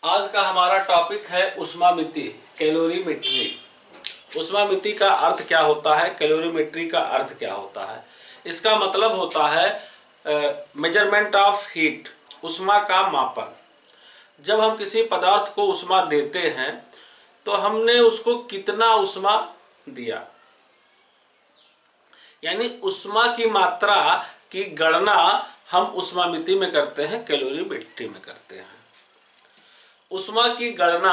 आज का हमारा टॉपिक है ऊष्मामिति, कैलोरीमेट्री। ऊष्मामिति का अर्थ क्या होता है, कैलोरीमेट्री का अर्थ क्या होता है? इसका मतलब होता है मेजरमेंट ऑफ हीट, ऊष्मा का मापन। जब हम किसी पदार्थ को ऊष्मा देते हैं तो हमने उसको कितना ऊष्मा दिया, यानी ऊष्मा की मात्रा की गणना हम ऊष्मामिति में करते हैं, कैलोरीमेट्री में करते हैं। ऊष्मा की गणना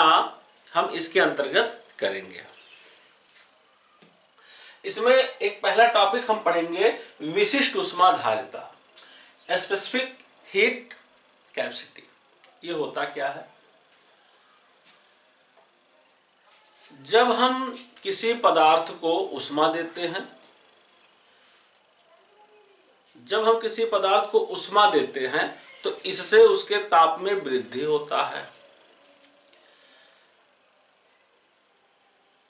हम इसके अंतर्गत करेंगे। इसमें एक पहला टॉपिक हम पढ़ेंगे विशिष्ट ऊष्मा धारिता, स्पेसिफिक हीट कैपेसिटी। ये होता क्या है? जब हम किसी पदार्थ को ऊष्मा देते हैं, तो इससे उसके ताप में वृद्धि होता है।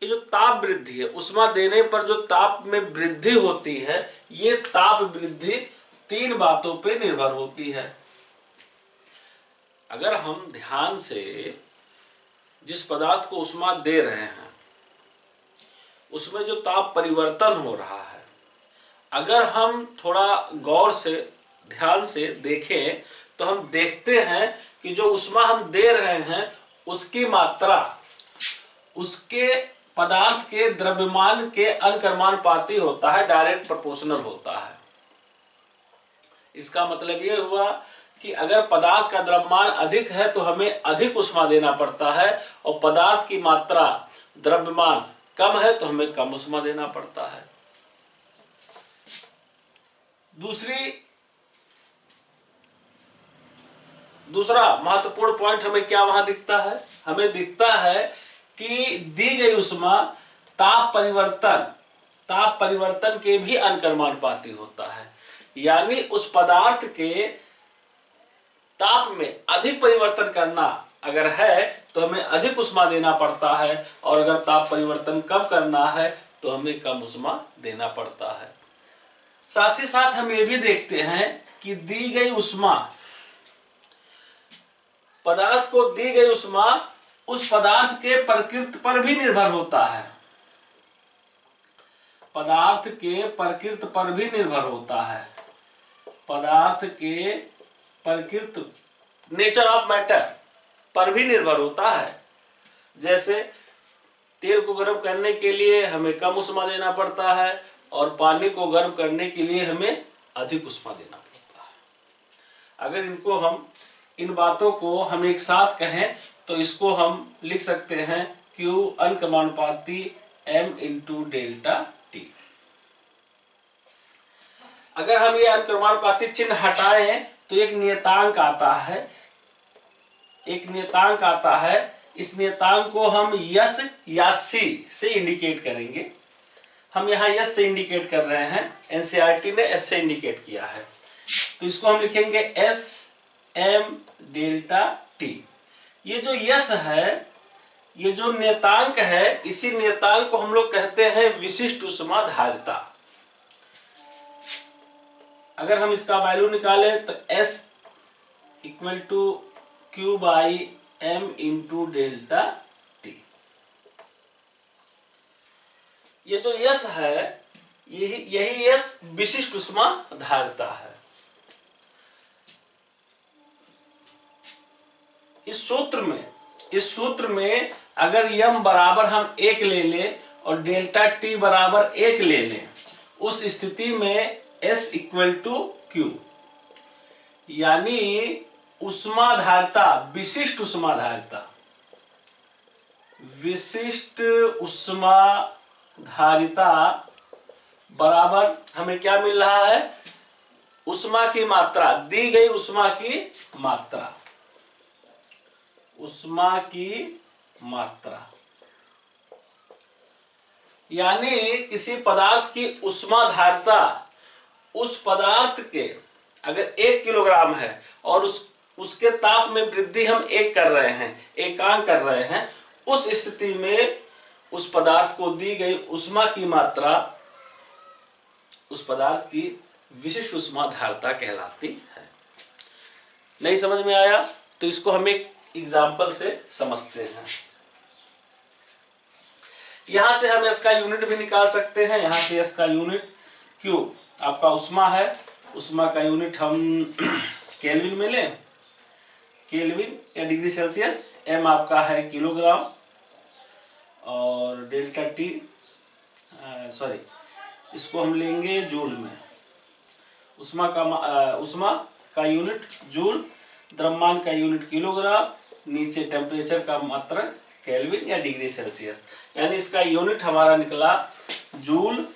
ये जो ताप वृद्धि है, ऊष्मा देने पर जो ताप में वृद्धि होती है, ये ताप वृद्धि तीन बातों पे निर्भर होती है। अगर हम ध्यान से जिस पदार्थ को ऊष्मा दे रहे हैं उसमें जो ताप परिवर्तन हो रहा है, अगर हम थोड़ा गौर से ध्यान से देखें तो हम देखते हैं कि जो ऊष्मा हम दे रहे हैं उसकी मात्रा उसके पदार्थ के द्रव्यमान के अनुक्रमानुपाती होता है, डायरेक्ट प्रोपोर्शनल होता है। इसका मतलब ये हुआ कि अगर पदार्थ का द्रव्यमान अधिक है तो हमें अधिक ऊष्मा देना पड़ता है, और पदार्थ की मात्रा द्रव्यमान कम है तो हमें कम ऊष्मा देना पड़ता है। दूसरा महत्वपूर्ण पॉइंट हमें क्या वहां दिखता है? हमें दिखता है कि दी गई ऊष्मा ताप परिवर्तन के भी अनुक्रमानुपाती होता है, यानी उस पदार्थ के ताप में अधिक परिवर्तन करना अगर है तो हमें अधिक ऊष्मा देना पड़ता है, और अगर ताप परिवर्तन कम करना है तो हमें कम ऊष्मा देना पड़ता है। साथ ही साथ हम ये भी देखते हैं कि दी गई ऊष्मा, पदार्थ को दी गई ऊष्मा उस पदार्थ के प्रकृति पर भी निर्भर होता है। पदार्थ के प्रकृति पर भी निर्भर होता है। पदार्थ के प्रकृति, नेचर ऑफ मैटर पर भी निर्भर होता है। जैसे तेल को गर्म करने के लिए हमें कम ऊष्मा देना पड़ता है, और पानी को गर्म करने के लिए हमें अधिक ऊष्मा देना पड़ता है। अगर इन बातों को हम एक साथ कहें तो इसको हम लिख सकते हैं Q अनुक्रमानुपाती M into delta T। अगर हम ये अनुक्रमानुपाती चिन्ह हटाएं तो एक नियतांक आता है। इस नियतांक को हम यस या सी से इंडिकेट करेंगे। हम यहाँ यस से इंडिकेट कर रहे हैं, एनसीईआरटी ने एस से इंडिकेट किया है, तो इसको हम लिखेंगे एस एम डेल्टा टी। ये जो यस है, ये जो नियतांक है, इसी नियतांक को हम लोग कहते हैं विशिष्ट ऊष्मा धारिता। अगर हम इसका वैल्यू निकालें तो S equal to Q by M into delta T। ये जो यस है, यही यस विशिष्ट ऊष्मा धारिता है। इस सूत्र में अगर यम बराबर हम 1 ले लें और डेल्टा टी बराबर 1 ले लें, उस स्थिति में S इक्वल टू Q, यानी ऊष्मा धारिता, विशिष्ट ऊष्मा धारिता बराबर हमें क्या मिल रहा है? ऊष्मा की मात्रा, दी गई ऊष्मा की मात्रा, यानी किसी पदार्थ की ऊष्मा धारिता उस पदार्थ के अगर 1 किलोग्राम है और उसके ताप में वृद्धि हम 1 कर रहे हैं, एकांक कर रहे हैं, उस स्थिति में उस पदार्थ को दी गई ऊष्मा की मात्रा उस पदार्थ की विशिष्ट ऊष्मा धारिता कहलाती है। नहीं समझ में आया तो इसको हम एक एग्जाम्पल से समझते हैं। यहां से हम इसका यूनिट भी निकाल सकते हैं। यहां से इसका यूनिट क्यू आपका उष्मा है, उष्मा का यूनिट हम केल्विन में लें, केल्विन या डिग्री सेल्सियस, एम आपका है किलोग्राम, और डेल्टा टी सॉरी इसको हम लेंगे जूल में। उष्मा का यूनिट जूल, द्रव्यमान का यूनिट किलोग्राम, नीचे टेम्परेचर का मात्रक केल्विन या डिग्री सेल्सियस। यानी इसका यूनिट हमारा निकला जूल,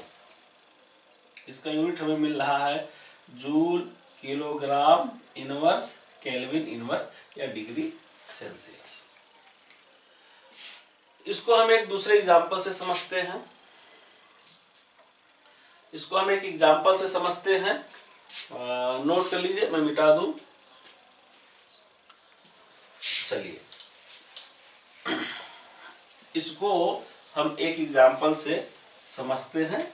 इसका यूनिट हमें मिल रहा है joule kilogram inverse kelvin inverse या डिग्री सेल्सियस। इसको हम एक दूसरे एग्जाम्पल से समझते हैं। नोट कर लीजिए, मैं मिटा दूं। चलिए इसको हम एक एग्जाम्पल से समझते हैं।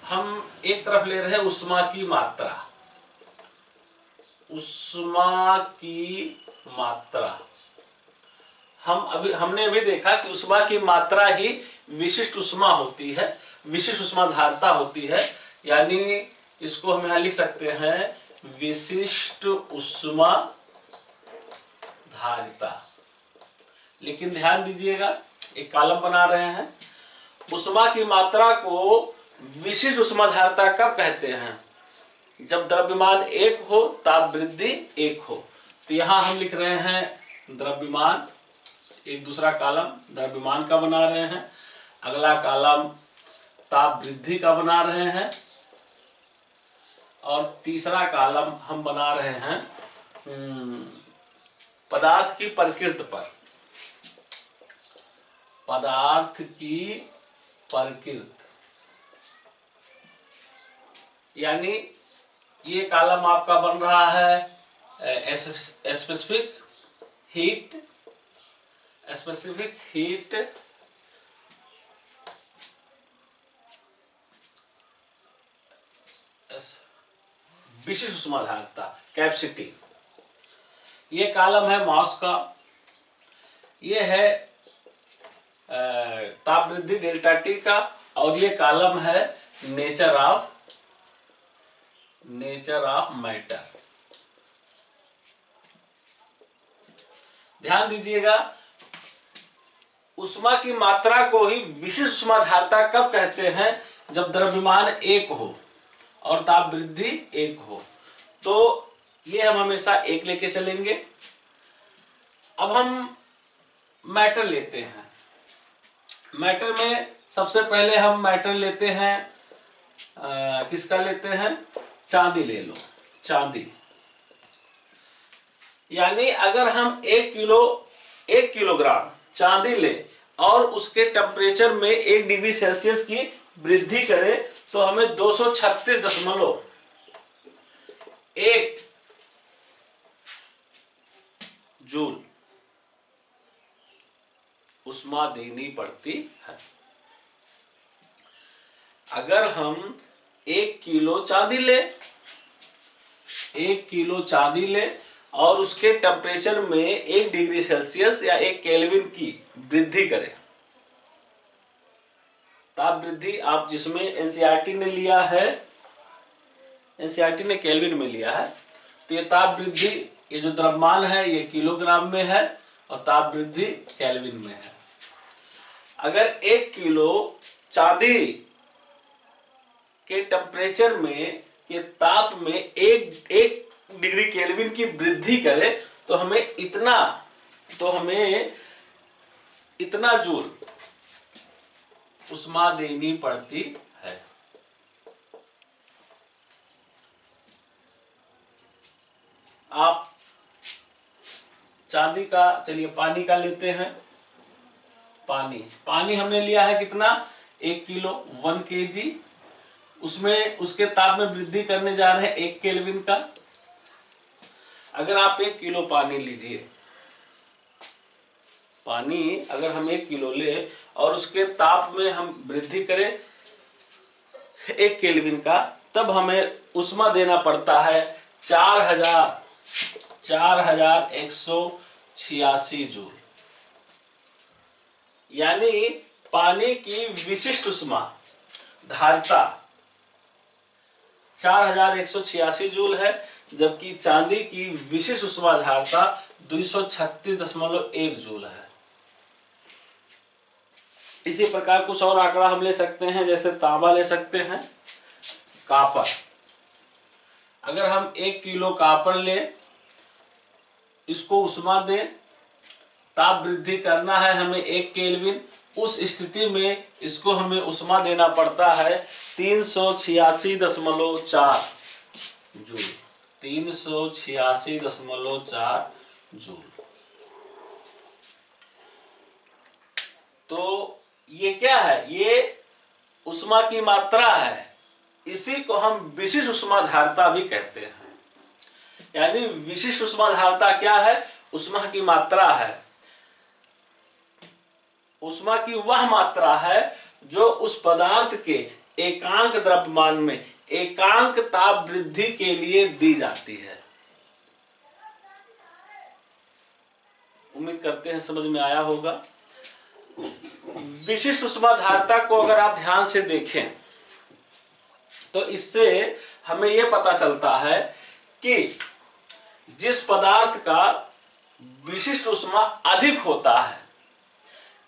हम एक तरफ ले रहे हैं उष्मा की मात्रा, उष्मा की मात्रा। हमने अभी देखा कि उष्मा की मात्रा ही विशिष्ट उष्मा होती है, विशिष्ट उष्मा धारिता होती है। यानी इसको हम यहां लिख सकते हैं विशिष्ट उष्मा धारिता। लेकिन ध्यान दीजिएगा, एक कॉलम बना रहे हैं। उष्मा की मात्रा को विशिष्ट उष्मा धारिता कब कहते हैं? जब द्रव्यमान 1 हो, ताप वृद्धि 1 हो। तो यहां हम लिख रहे हैं द्रव्यमान, एक दूसरा कॉलम द्रव्यमान का बना रहे हैं, अगला कॉलम ताप वृद्धि का बना रहे हैं, और तीसरा कॉलम हम बना रहे हैं पदार्थ की प्रकृति पर, पदार्थ की प्रकृति। यानी ये कॉलम आपका बन रहा है स्पेसिफिक हीट, विशिष्ट उष्मा धारिता कैपेसिटी। ये कॉलम है मास का, ये है ताप वृद्धि डेल्टा टी का, और ये कॉलम है नेचर ऑफ मैटर। ध्यान दीजिएगा, उष्मा की मात्रा को ही विशिष्ट उष्मा धारिता कब कहते हैं? जब द्रव्यमान 1 हो और ताप वृद्धि 1 हो। तो ये हम हमेशा 1 लेके चलेंगे। अब हम मैटर लेते हैं। मैटर में सबसे पहले हम मैटर लेते हैं, किसका लेते हैं? चांदी ले लो, चांदी। यानी अगर हम 1 किलोग्राम चांदी ले और उसके टेम्परेचर में 1 डिग्री सेल्सियस की वृद्धि करें, तो हमें 236.1 जूल उष्मा देनी पड़ती है। अगर हम 1 किलो चांदी ले और उसके टेम्परेचर में 1 डिग्री सेल्सियस या 1 केल्विन की वृद्धि करें, ताप वृद्धि आप जिसमें एनसीईआरटी ने लिया है, एनसीईआरटी ने केल्विन में लिया है, तो ये ताप वृद्धि, ये जो द्रव्यमान है ये किलोग्राम में है और ताप वृद्धि केल्विन में है। अगर 1 किलो चांदी के टेम्परेचर में ये ताप में 1 डिग्री केल्विन की वृद्धि करे, तो हमें इतना जूल उष्मा देनी पड़ती है। आप चांदी का, चलिए पानी का लेते हैं। पानी हमने लिया है कितना? 1 किलो 1 kg। उसमें उसके ताप में वृद्धि करने जा रहे हैं 1 केल्विन का। अगर आप 1 किलो पानी लीजिए, पानी अगर हम 1 किलो ले और उसके ताप में हम वृद्धि करें 1 केल्विन का, तब हमें उष्मा देना पड़ता है 4186 जूल। यानी पानी की विशिष्ट उष्मा धारिता 4186 जूल है, जबकि चांदी की विशिष्ट उष्मा धारिता 236.1 जूल है। इसी प्रकार कुछ और आंकड़ा हम ले सकते हैं, जैसे तांबा ले सकते हैं, कॉपर। अगर हम 1 किलो कॉपर ले, इसको उष्मा दें, ताप वृद्धि करना है हमें 1 केल्विन, उस स्थिति में इसको हमें उष्मा देना पड़ता है 386.4 जूल। 386.4 जूल। तो ये क्या है? ये उष्मा की मात्रा है। इसी को हम विशिष्ट उष्मा धारिता भी कहते हैं। यानी विशिष्ट उष्मा धारिता क्या है? उष्मा की मात्रा है। उष्मा की वह मात्रा है जो उस पदार्थ के एकांक द्रव्यमान में एकांक ताप वृद्धि के लिए दी जाती है। उम्मीद करते हैं समझ में आया होगा। विशिष्ट उष्मा धारिता को अगर आप ध्यान से देखें तो इससे हमें यह पता चलता है कि जिस पदार्थ का विशिष्ट उष्मा अधिक होता है,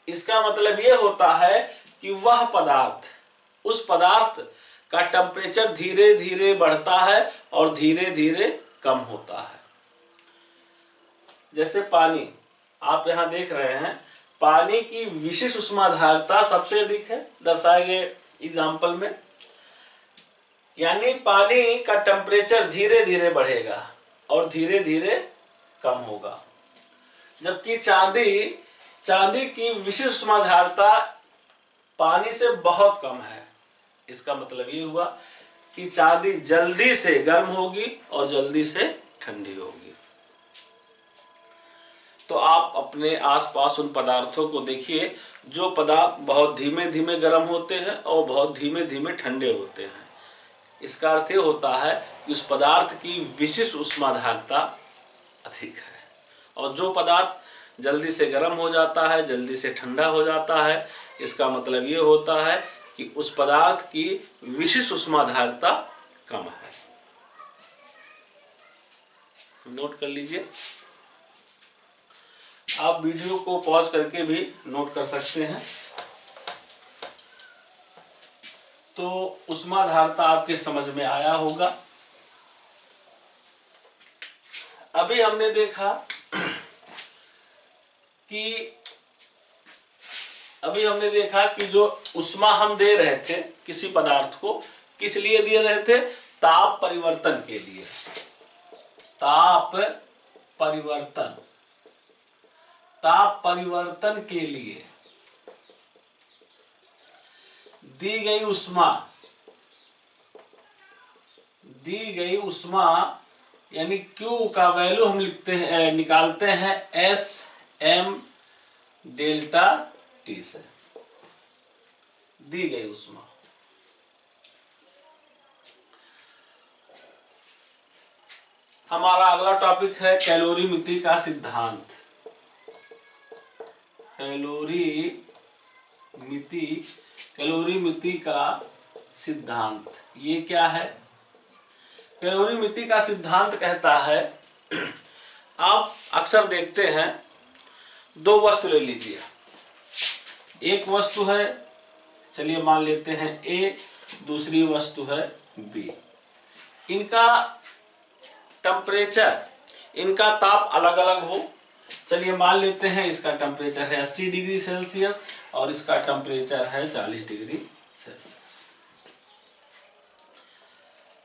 इसका मतलब यह होता है कि वह पदार्थ, उस पदार्थ का टेम्परेचर धीरे धीरे बढ़ता है और धीरे धीरे कम होता है। जैसे पानी, आप यहां देख रहे हैं, पानी की विशिष्ट उष्मा धारिता सबसे अधिक है दर्शाए गए एग्जाम्पल में। यानी पानी का टेम्परेचर धीरे धीरे बढ़ेगा और धीरे धीरे कम होगा, जबकि चांदी की विशिष्ट उष्मा धारिता पानी से बहुत कम है। इसका मतलब ये हुआ कि चांदी जल्दी से गर्म होगी और जल्दी से ठंडी होगी। तो आप अपने आसपास उन पदार्थों को देखिए जो पदार्थ बहुत धीमे धीमे गर्म होते हैं और बहुत धीमे धीमे ठंडे होते हैं। इसका अर्थ ये होता है कि उस पदार्थ की विशिष्ट उष्मा धारिता अधिक है, और जो पदार्थ जल्दी से गर्म हो जाता है, जल्दी से ठंडा हो जाता है, इसका मतलब ये होता है कि उस पदार्थ की विशिष्ट उष्मा धारिता कम है। नोट कर लीजिए। आप वीडियो को पॉज करके भी नोट कर सकते हैं। तो उष्मा धारिता आपके समझ में आया होगा। अभी हमने देखा कि जो उष्मा हम दे रहे थे किसी पदार्थ को, किस लिए दे रहे थे? ताप परिवर्तन के लिए। ताप परिवर्तन के लिए दी गई उष्मा यानी Q का वैल्यू हम निकालते हैं SM डेल्टा T से। दी गई उष्मा, हमारा अगला टॉपिक है कैलोरीमिति का सिद्धांत। कैलोरीमिति का सिद्धांत ये क्या है? कैलोरीमिति का सिद्धांत कहता है, आप अक्सर देखते हैं, दो वस्तु ले लीजिए। एक वस्तु है, चलिए मान लेते हैं A, दूसरी वस्तु है B। इनका टेम्परेचर, इनका ताप अलग अलग हो। चलिए मान लेते हैं इसका टेम्परेचर है 80 डिग्री सेल्सियस और इसका टेम्परेचर है 40 डिग्री सेल्सियस।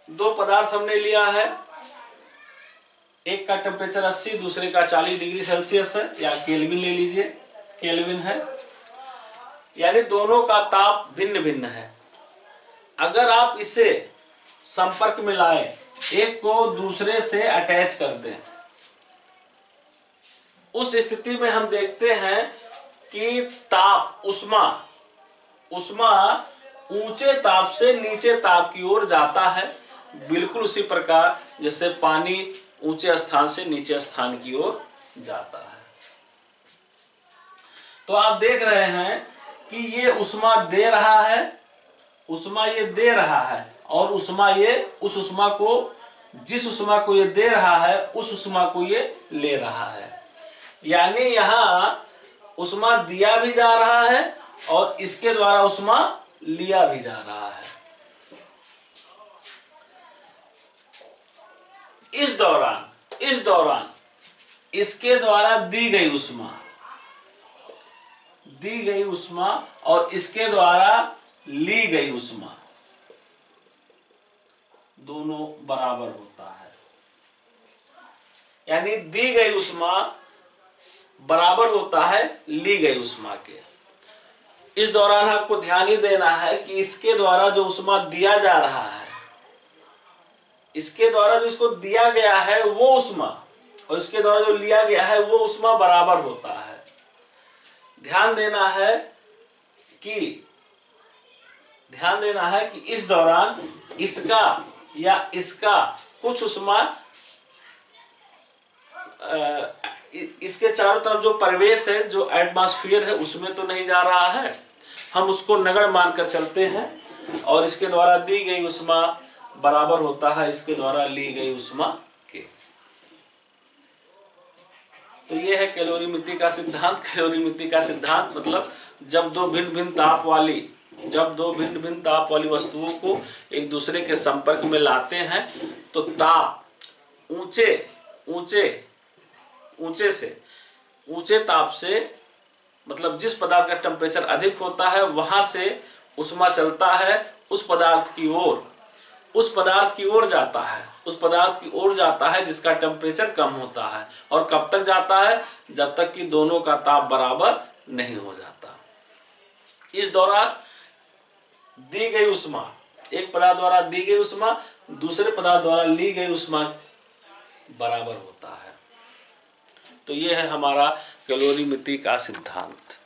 दो पदार्थ हमने लिया है, एक का टेम्परेचर 80, दूसरे का 40 डिग्री सेल्सियस है, या केल्विन ले लीजिए, केल्विन है। यानी दोनों का ताप भिन्न भिन्न है। अगर आप इसे संपर्क में लाएं, एक को दूसरे से अटैच कर दें, उस स्थिति में हम देखते हैं कि ताप, उष्मा ऊंचे ताप से नीचे ताप की ओर जाता है, बिल्कुल उसी प्रकार जैसे पानी ऊंचे स्थान से नीचे स्थान की ओर जाता है। तो आप देख रहे हैं कि ये उष्मा दे रहा है, उष्मा ये दे रहा है, और उष्मा ये उस उष्मा को, जिस उष्मा को ये दे रहा है उस उष्मा को ये ले रहा है। यानी यहां उष्मा दिया भी जा रहा है और इसके द्वारा उष्मा लिया भी जा रहा है। इस दौरान इसके द्वारा दी गई उष्मा और इसके द्वारा ली गई उष्मा दोनों बराबर होता है। यानी दी गई उष्मा बराबर होता है ली गई उष्मा के। इस दौरान आपको ध्यान ही देना है कि इसके द्वारा जो उष्मा दिया जा रहा है, इसके द्वारा जो इसको दिया गया है वो उष्मा और इसके द्वारा जो लिया गया है वो उष्मा बराबर होता है। ध्यान देना है कि इस दौरान इसका या इसका कुछ उष्मा इसके चारों तरफ जो परिवेश है, जो एटमॉस्फेयर है, उसमें तो नहीं जा रहा है, हम उसको नगण्य मानकर चलते हैं, और इसके द्वारा दी गई उष्मा बराबर होता है इसके द्वारा ली गई उष्मा के। तो ये है कैलोरीमिति का सिद्धांत। कैलोरीमिति का सिद्धांत मतलब जब दो भिन्न भिन्न ताप वाली वस्तुओं को एक दूसरे के संपर्क में लाते हैं तो ताप ऊंचे ताप से, मतलब जिस पदार्थ का टेम्परेचर अधिक होता है वहां से उष्मा चलता है उस पदार्थ की ओर जाता है जिसका टेम्परेचर कम होता है। और कब तक जाता है? जब तक कि दोनों का ताप बराबर नहीं हो जाता। इस दौरान दी गई उष्मा, एक पदार्थ द्वारा दी गई उष्मा दूसरे पदार्थ द्वारा ली गई उष्मा बराबर होता है। तो ये है हमारा कैलोरीमिति का सिद्धांत।